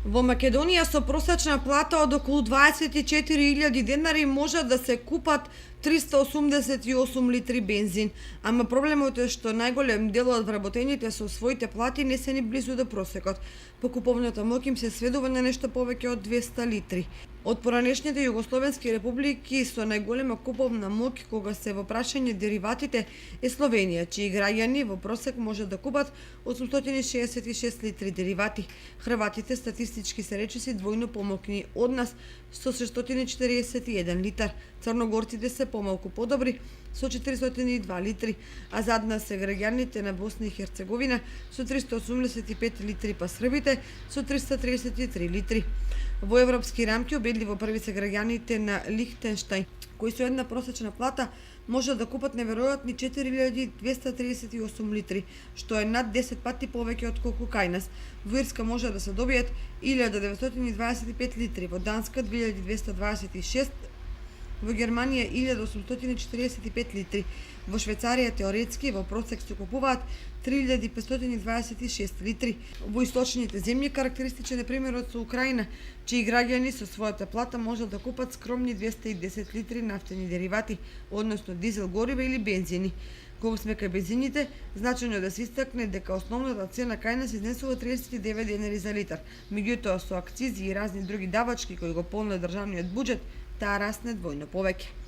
Во Македонија со просечна плата од околу 24.000 денари може да се купат 388 литри бензин, ама проблемот е што најголем дел од вработените со своите плати не се ни близу до просекот. Покуповната моќ им се сведува на нешто повеќе од 200 литри. Од поранешните југословенски републики со најголема куповна моќ кога се во прашање дериватите е Словенија, чии граѓани во просек може да купат 866 литри деривати. Хрватите статистички се речиси двојно помалку од нас со 641 литар. Црногорците се помалку подобри со 402 литри, а зад нас се граѓаните на Босна и Херцеговина со 385 литри, па србите со 333 литри. Во европски рамки убедливо први се граѓаните на Лихтенштајн, кои со една просечна плата може да купат неверојатни 4238 литри, што е над 10 пати повеќе од колку кај нас. Во Ирска може да се добијат 1925 литри, во Данска 2226, во Германија 1845 литри, во Швајцарија теоретски во просек се купуваат 3526 литри. Во источните земји карактеристичен е примерот со Украина, чии граѓани со својата плата можат да купат скромни 210 литри нафтени деривати, односно дизел горива или бензини. Кога сме кај бензините, значајно е да се истакне дека основната цена кај нас изнесува 39 денари за литар. Меѓутоа со акцизи и разни други давачки кои го полнат државниот буџет, таа расне двојно повеќе.